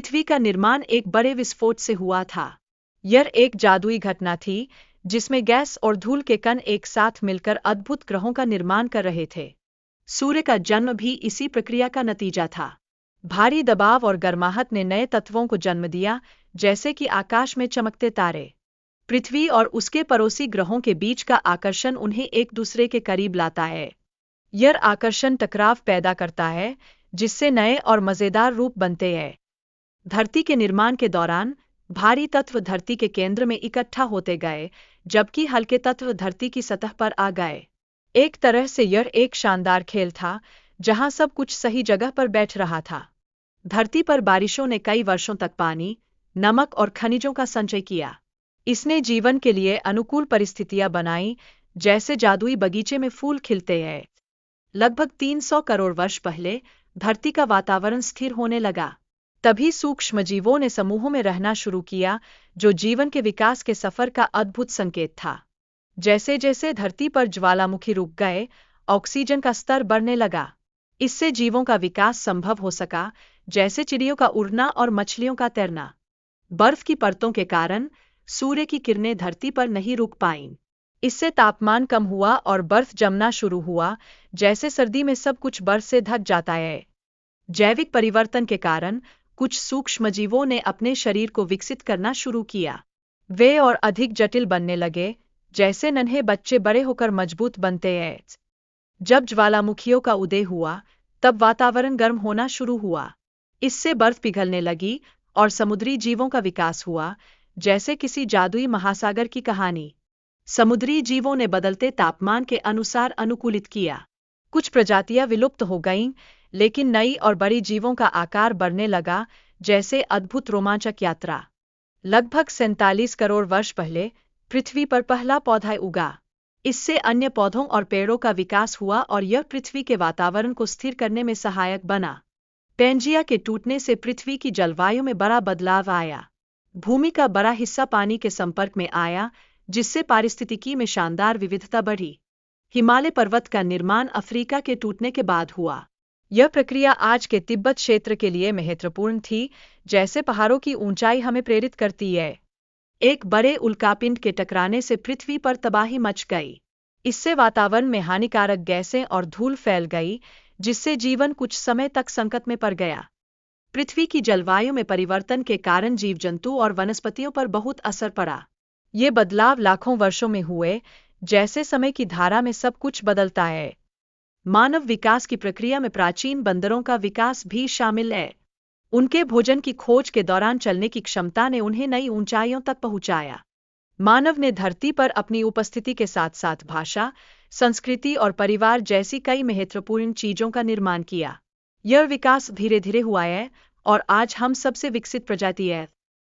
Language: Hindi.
पृथ्वी का निर्माण एक बड़े विस्फोट से हुआ था। यह एक जादुई घटना थी जिसमें गैस और धूल के कण एक साथ मिलकर अद्भुत ग्रहों का निर्माण कर रहे थे। सूर्य का जन्म भी इसी प्रक्रिया का नतीजा था। भारी दबाव और गर्माहट ने नए तत्वों को जन्म दिया, जैसे कि आकाश में चमकते तारे। पृथ्वी और उसके पड़ोसी ग्रहों के बीच का आकर्षण उन्हें एक दूसरे के करीब लाता है। यह आकर्षण टकराव पैदा करता है, जिससे नए और मजेदार रूप बनते हैं। धरती के निर्माण के दौरान भारी तत्व धरती के केंद्र में इकट्ठा होते गए, जबकि हल्के तत्व धरती की सतह पर आ गए। एक तरह से यह एक शानदार खेल था, जहां सब कुछ सही जगह पर बैठ रहा था। धरती पर बारिशों ने कई वर्षों तक पानी, नमक और खनिजों का संचय किया। इसने जीवन के लिए अनुकूल परिस्थितियां बनाई, जैसे जादुई बगीचे में फूल खिलते हैं। लगभग 300 करोड़ वर्ष पहले धरती का वातावरण स्थिर होने लगा। तभी सूक्ष्मजीवों ने समूहों में रहना शुरू किया, जो जीवन के विकास के सफर का अद्भुत संकेत था। जैसे जैसे धरती पर ज्वालामुखी रुक गए, ऑक्सीजन का स्तर बढ़ने लगा। इससे जीवों का विकास संभव हो सका, जैसे चिड़ियों का उड़ना और मछलियों का तैरना। बर्फ की परतों के कारण सूर्य की किरणें धरती पर नहीं रुक पाईं। इससे तापमान कम हुआ और बर्फ जमना शुरू हुआ, जैसे सर्दी में सब कुछ बर्फ से ढक जाता है। जैविक परिवर्तन के कारण कुछ सूक्ष्मजीवों ने अपने शरीर को विकसित करना शुरू किया। वे और अधिक जटिल बनने लगे, जैसे नन्हे बच्चे बड़े होकर मजबूत बनते हैं। जब ज्वालामुखियों का उदय हुआ, तब वातावरण गर्म होना शुरू हुआ। इससे बर्फ पिघलने लगी और समुद्री जीवों का विकास हुआ, जैसे किसी जादुई महासागर की कहानी। समुद्री जीवों ने बदलते तापमान के अनुसार अनुकूलित किया। कुछ प्रजातियां विलुप्त हो गईं, लेकिन नई और बड़ी जीवों का आकार बढ़ने लगा, जैसे अद्भुत रोमांचक यात्रा। लगभग 47 करोड़ वर्ष पहले पृथ्वी पर पहला पौधा उगा। इससे अन्य पौधों और पेड़ों का विकास हुआ और यह पृथ्वी के वातावरण को स्थिर करने में सहायक बना। पैंजिया के टूटने से पृथ्वी की जलवायु में बड़ा बदलाव आया। भूमि का बड़ा हिस्सा पानी के संपर्क में आया, जिससे पारिस्थितिकी में शानदार विविधता बढ़ी। हिमालय पर्वत का निर्माण अफ्रीका के टूटने के बाद हुआ। यह प्रक्रिया आज के तिब्बत क्षेत्र के लिए महत्वपूर्ण थी, जैसे पहाड़ों की ऊंचाई हमें प्रेरित करती है। एक बड़े उल्कापिंड के टकराने से पृथ्वी पर तबाही मच गई। इससे वातावरण में हानिकारक गैसें और धूल फैल गई, जिससे जीवन कुछ समय तक संकट में पड़ गया। पृथ्वी की जलवायु में परिवर्तन के कारण जीव जंतु और वनस्पतियों पर बहुत असर पड़ा। ये बदलाव लाखों वर्षों में हुए, जैसे समय की धारा में सब कुछ बदलता है। मानव विकास की प्रक्रिया में प्राचीन बंदरों का विकास भी शामिल है। उनके भोजन की खोज के दौरान चलने की क्षमता ने उन्हें नई ऊंचाइयों तक पहुंचाया। मानव ने धरती पर अपनी उपस्थिति के साथ साथ भाषा, संस्कृति और परिवार जैसी कई महत्वपूर्ण चीजों का निर्माण किया। यह विकास धीरे धीरे हुआ है और आज हम सबसे विकसित प्रजाति है।